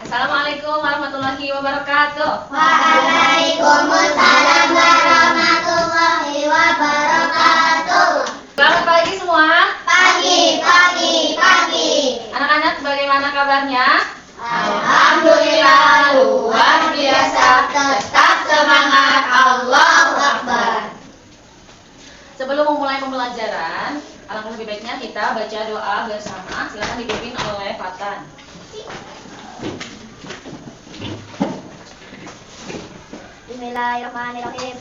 Assalamualaikum warahmatullahi wabarakatuh. Waalaikumsalam warahmatullahi wabarakatuh. Selamat pagi semua. Pagi. Anak-anak bagaimana kabarnya? Alhamdulillah luar biasa. Tetap semangat. Allahu Akbar. Sebelum memulai pembelajaran, alangkah lebih baiknya kita baca doa bersama. Silakan dipimpin oleh Fatan. Bismillahirrahmanirrahim.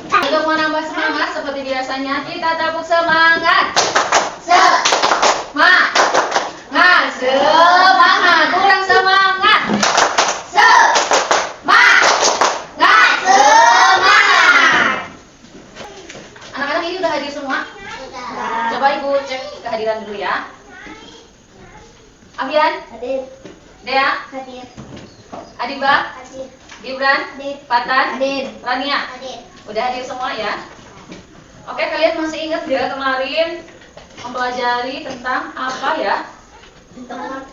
Untuk menambah semangat seperti biasanya, kita tepuk semangat. Semangat. Kurang semangat. Anak-anak ini udah hadir semua? Coba Ibu cek kehadiran dulu ya. Afian, Hadir. Dea, Hadir. Adiba, Hadir. Gibran, Hadir. Fatan, Hadir. Rania. Hadir. Udah hadir semua ya? Oke, kalian masih ingat ya kemarin mempelajari tentang apa ya?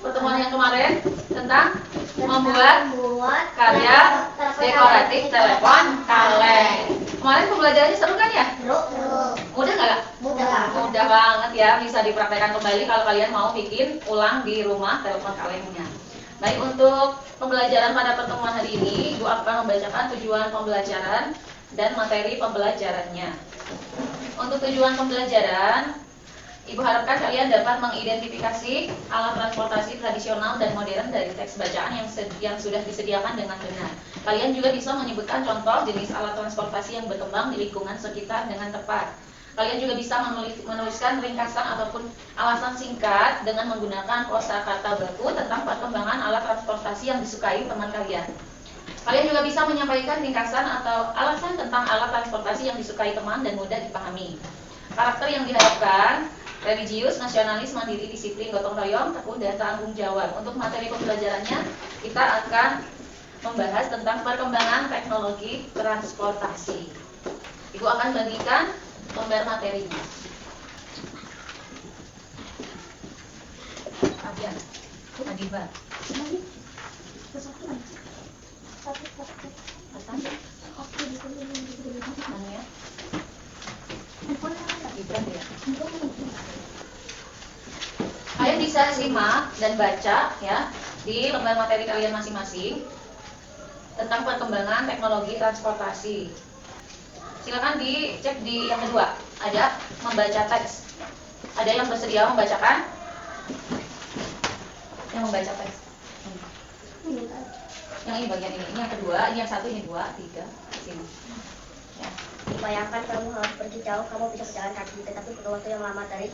Pertemuan yang kemarin tentang membuat karya dekoratif telepon kaleng. Kemarin pembelajarannya seru kan ya? Mudah nggak? Mudah banget ya, bisa dipraktekkan kembali kalau kalian mau bikin ulang di rumah telepon kalengnya. Baik, untuk pembelajaran pada pertemuan hari ini, Ibu akan membacakan tujuan pembelajaran dan materi pembelajarannya. Untuk tujuan pembelajaran, Ibu harapkan kalian dapat mengidentifikasi alat transportasi tradisional dan modern dari teks bacaan yang sudah disediakan dengan benar. Kalian juga bisa menyebutkan contoh jenis alat transportasi yang berkembang di lingkungan sekitar dengan tepat. Kalian juga bisa menuliskan ringkasan ataupun alasan singkat dengan menggunakan kosakata baku tentang perkembangan alat transportasi yang disukai teman kalian. Kalian juga bisa menyampaikan ringkasan atau alasan tentang alat transportasi yang disukai teman dan mudah dipahami. Karakter yang diharapkan: religius, nasionalis, mandiri, disiplin, gotong royong, tekun, dan tanggung jawab. Untuk materi pembelajarannya, kita akan membahas tentang perkembangan teknologi transportasi. Ibu akan bagikan lembar materinya. Abian, Adiba, Mania, Gibran ya. Kalian bisa simak dan baca ya di lembar materi kalian masing-masing tentang perkembangan teknologi transportasi. Silakan dicek di yang kedua, ada membaca teks. Ada yang bersedia membacakan? Yang membaca teks. Yang ini bagian ini yang kedua, ini yang satu, ini dua, tiga, sini. Ya. Bayangkan kamu harus pergi jauh, kamu bisa berjalan kaki, tetapi butuh waktu yang lama dari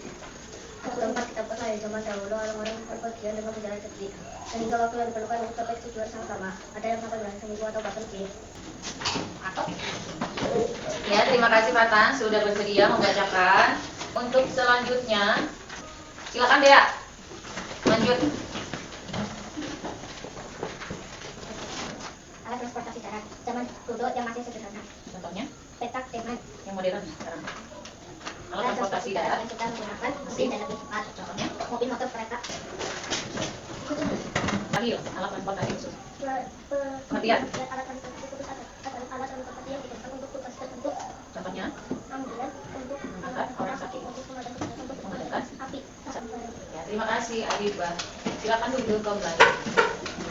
tempat kita pernah di zaman dahulu. Orang-orang berpergian dengan berjalan kaki, sehingga waktu yang diperlukan untuk sampai ke tujuan sama-sama. Ada yang sampai berjalan seminggu atau bahkan lebih. Ya, terima kasih Fatan sudah bersedia membacakan. Untuk selanjutnya, silakan Dea. Lanjut. Alat transportasi darat zaman dulu yang masih sederhana. Contohnya Petak dengan yang modern sekarang. Alat transportasi darat. yang kita menggunakan mesin dan lebih cepat. Contohnya Mobil, motor, kereta. Tahil, alat transportasi khusus. Pengertian. Alat transportasi khusus alat transportasi yang digunakan untuk tugas tertentu. Contohnya Ambulan untuk mengangkat orang sakit, untuk memadamkan api. Ya, terima kasih Adiba. Silakan duduk kembali.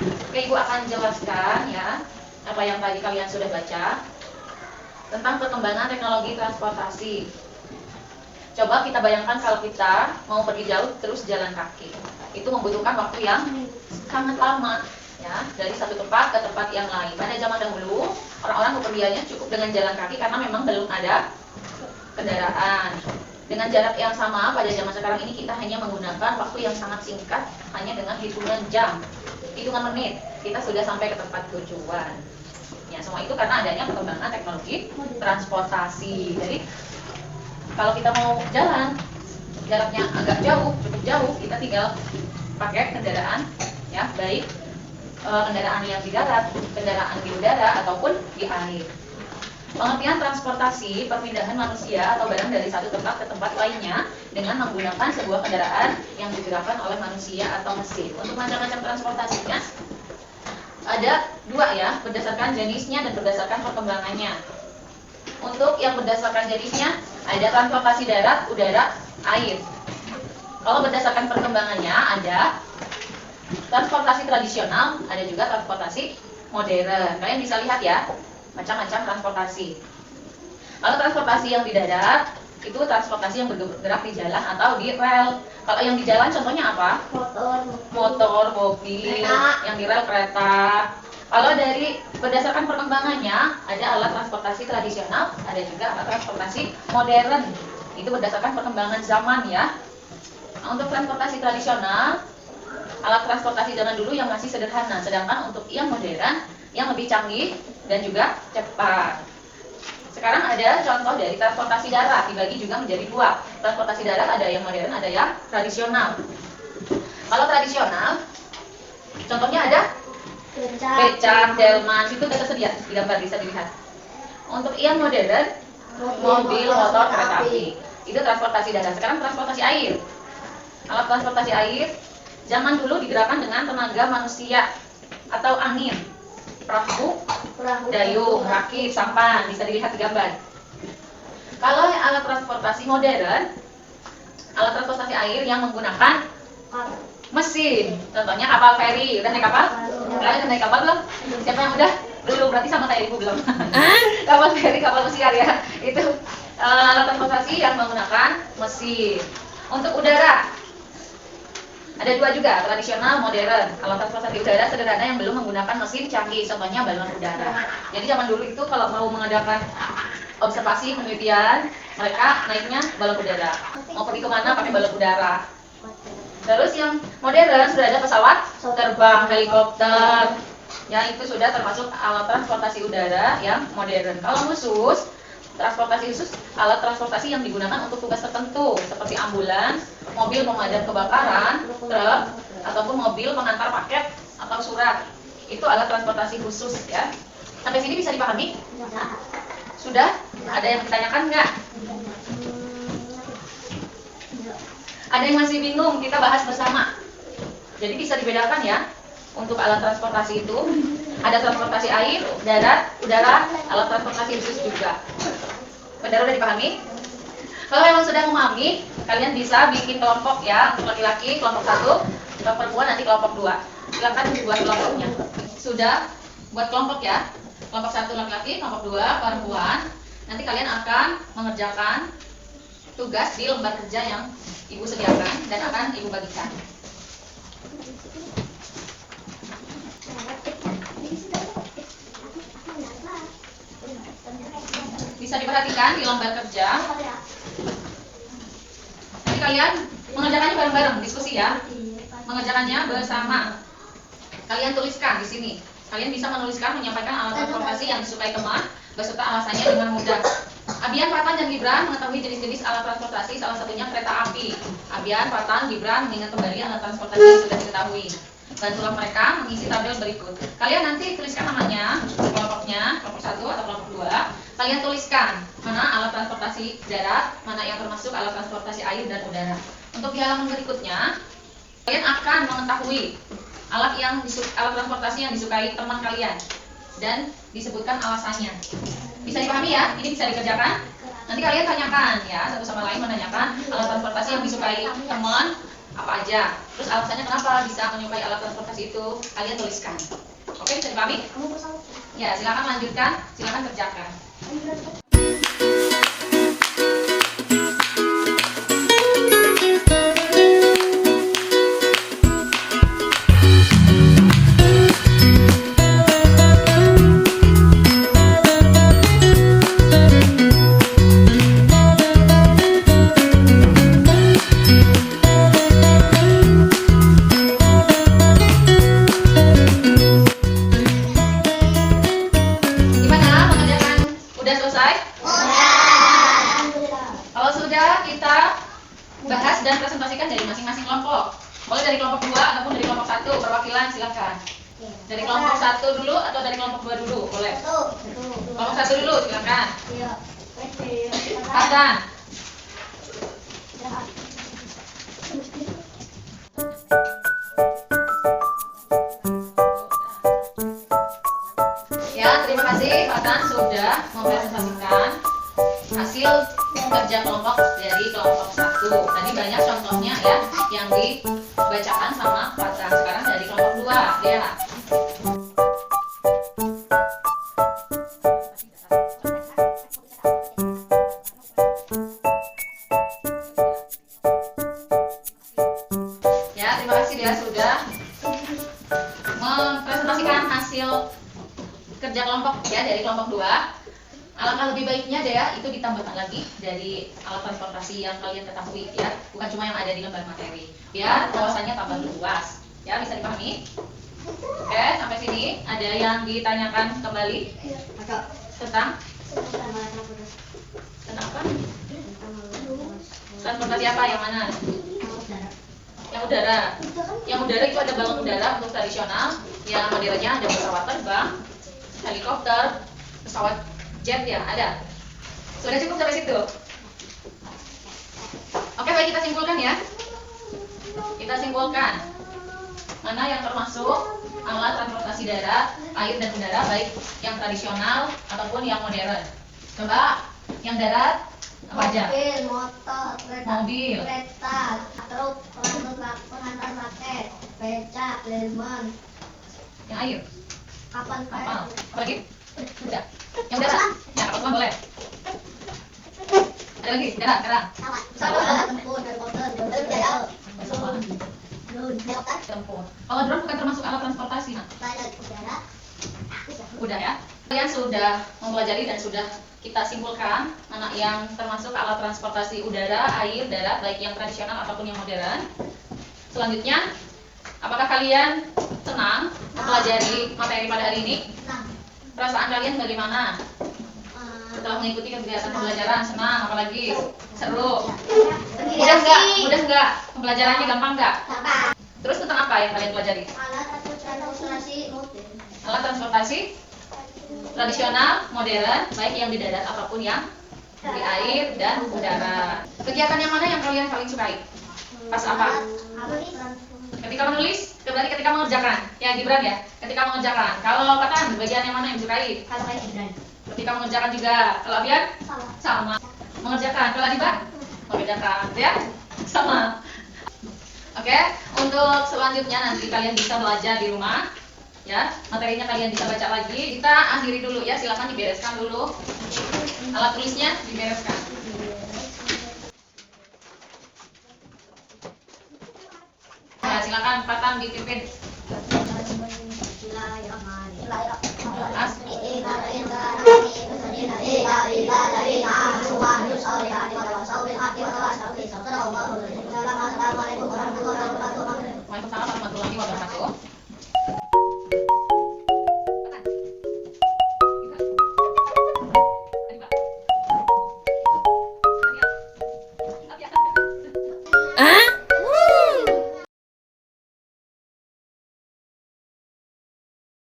Oke, Ibu akan jelaskan ya apa yang tadi kalian sudah baca tentang perkembangan teknologi transportasi. Coba kita bayangkan kalau kita mau pergi jauh terus jalan kaki. Itu membutuhkan waktu yang sangat lama ya, dari satu tempat ke tempat yang lain. Pada zaman dahulu, orang-orang bepergiannya cukup dengan jalan kaki karena memang belum ada kendaraan. Dengan jarak yang sama pada zaman sekarang ini kita hanya menggunakan waktu yang sangat singkat, hanya dengan hitungan jam, hitungan menit, kita sudah sampai ke tempat tujuan. Ya, semua itu karena adanya perkembangan teknologi transportasi. Jadi kalau kita mau jalan jaraknya agak jauh, cukup jauh, kita tinggal pakai kendaraan ya, baik kendaraan yang di darat, kendaraan di udara ataupun di air. Pengertian transportasi perpindahan manusia atau barang dari satu tempat ke tempat lainnya dengan menggunakan sebuah kendaraan yang digerakkan oleh manusia atau mesin. Untuk macam-macam transportasinya ada dua ya, berdasarkan jenisnya dan berdasarkan perkembangannya. Untuk yang berdasarkan jenisnya ada transportasi darat, udara, air. Kalau berdasarkan perkembangannya ada transportasi tradisional, ada juga transportasi modern. Kalian bisa lihat ya, macam-macam transportasi. Kalau transportasi yang di darat itu transportasi yang bergerak di jalan atau di rel. Kalau yang di jalan contohnya apa? Motor, mobil. Kereta. Yang di rel kereta. Kalau dari berdasarkan perkembangannya ada alat transportasi tradisional, ada juga alat transportasi modern. Itu berdasarkan perkembangan zaman ya. Nah, untuk transportasi tradisional, alat transportasi zaman dulu yang masih sederhana, sedangkan untuk yang modern yang lebih canggih dan juga cepat. Sekarang ada contoh dari transportasi darat, dibagi juga menjadi dua. Transportasi darat ada yang modern, ada yang tradisional. Kalau tradisional, contohnya ada becak, delman, itu sudah tersedia di gambar, bisa dilihat. Untuk yang modern, mobil, motor, kereta api. Itu transportasi darat. Sekarang transportasi air. Alat transportasi air zaman dulu digerakkan dengan tenaga manusia atau angin. Perahu, dayung, rakit, sampan, bisa dilihat di gambar. Kalau alat transportasi modern, alat transportasi air yang menggunakan mesin, contohnya kapal feri. Udah naik kapal? Kalian udah naik kapal belum? Siapa yang udah? Belum, berarti sama kayak ibu belum. Kapal feri, kapal pesiar ya. Itu alat transportasi yang menggunakan mesin. Untuk udara, ada dua juga, tradisional, modern. Alat transportasi udara sederhana yang belum menggunakan mesin canggih, contohnya balon udara. Jadi zaman dulu itu kalau mau mengadakan observasi penelitian, mereka naiknya balon udara. Mau pergi kemana pakai balon udara. Terus yang modern sudah ada pesawat terbang, helikopter. Ya, itu sudah termasuk alat transportasi udara yang modern. Kalau khusus, transportasi khusus, alat transportasi yang digunakan untuk tugas tertentu seperti ambulans, mobil pemadam kebakaran, truk, ataupun mobil pengantar paket atau surat. Itu alat transportasi khusus ya. Sampai sini bisa dipahami? Sudah? Ada yang ditanyakan nggak? Ada yang masih bingung? Kita bahas bersama. Jadi bisa dibedakan ya. Untuk alat transportasi itu ada transportasi air, darat, udara, alat transportasi khusus juga. Benar, udah dipahami? Kalau memang sudah memahami, kalian bisa bikin kelompok ya. Untuk laki-laki kelompok 1, untuk perempuan nanti kelompok 2. Silakan buat kelompoknya. Sudah buat kelompok ya. Kelompok 1 laki-laki, kelompok 2 perempuan. Nanti kalian akan mengerjakan tugas di lembar kerja yang ibu sediakan dan akan ibu bagikan. Bisa diperhatikan di lembar kerja. Nanti kalian mengerjakannya bareng-bareng, diskusi ya. Mengerjakannya bersama. Kalian tuliskan di sini. Kalian bisa menuliskan, menyampaikan alat transportasi yang disukai teman beserta alasannya dengan mudah. Abian, Fatan, dan Gibran mengetahui jenis-jenis alat transportasi, salah satunya kereta api. Abian, Fatan, Gibran mengingat kembali alat transportasi yang sudah diketahui. Bantulah mereka mengisi tabel berikut. Kalian nanti tuliskan namanya, kelompoknya, kelompok 1 atau kelompok 2. Kalian tuliskan mana alat transportasi darat, mana yang termasuk alat transportasi air dan udara. Untuk di halaman berikutnya, kalian akan mengetahui alat transportasi yang disukai teman kalian dan disebutkan alasannya. Bisa dipahami ya? Ini bisa dikerjakan. Nanti kalian tanyakan ya, satu sama lain menanyakan alat transportasi yang disukai teman apa aja. Terus alasannya kenapa bisa menyukai alat transportasi itu, kalian tuliskan. Oke, bisa dipahami? Ya, silakan lanjutkan, silakan kerjakan. Gimana pengerjaan? Udah selesai? silakan. Dari kelompok 1 dulu atau dari kelompok 2 dulu? Boleh. Kelompok 1 dulu, silakan. Fatan. Ya, terima kasih Fatan sudah mempresentasikan hasil kerja kelompok dari kelompok 1. Tadi banyak contohnya ya yang dibacakan sama Fatan. Sekarang dari kelompok 2 ya. Ya, terima kasih dia sudah mempresentasikan hasil kerja kelompok ya dari kelompok 2. Alangkah lebih baiknya deh ya, itu ditambahkan lagi dari alat transportasi yang kalian ketahui ya, bukan cuma yang ada di lembar materi. Biar wawasannya tambah luas. Ya, bisa dipahami? Oke, sampai sini ada yang ditanyakan kembali tentang apa? Transportasi apa? Yang mana? Yang udara. Yang udara itu ada balon udara untuk tradisional, yang modernnya ada pesawat terbang, helikopter, pesawat jet ya, ada. Sudah cukup sampai situ? Oke, baik, kita simpulkan ya. Kita simpulkan mana yang termasuk alat transportasi darat, air dan udara, baik yang tradisional ataupun yang modern. Coba yang darat apa aja? Mobil, motor, Mobil, kereta, truk, pengantar paket, becak, delman, yang air, kapal kapal, apa lagi? Udah. Yang udara, ya kapal terbang boleh. Ada lagi, darat, pesawat tempur, helikopter, udara, tempur. Kalau drone bukan termasuk alat transportasi, nah. udara, Udah ya. Kalian sudah mempelajari dan sudah kita simpulkan mana yang termasuk alat transportasi udara, air, darat, baik yang tradisional ataupun yang modern. Selanjutnya, apakah kalian senang mempelajari materi pada hari ini? Perasaan kalian bagaimana? Setelah mengikuti kegiatan pembelajaran, senang, apalagi seru. Mudah enggak? Mudah enggak? Pembelajarannya gampang enggak? Terus tentang apa yang kalian pelajari? alat transportasi mobil, Alat transportasi tradisional, modern, baik yang di darat ataupun yang di air dan udara. Kegiatan yang mana yang kalian paling sukai? Pas apa? Ketika menulis, berarti ketika mengerjakan. Ya, Gibran ya. Ketika mengerjakan. Kalau Fatan, bagian yang mana yang disukai? kalau kayak Gibran, Ketika mengerjakan juga. Kalau Abian? Sama. Mengerjakan. Kalau Adiba? Mengerjakan. Ya? Sama. Oke, untuk selanjutnya nanti kalian bisa belajar di rumah. Ya, materinya kalian bisa baca lagi. Kita akhiri dulu ya, silakan dibereskan dulu. Alat tulisnya dibereskan. Ya, silakan Fatan dipimpin. Bismillahirrahmanirrahim.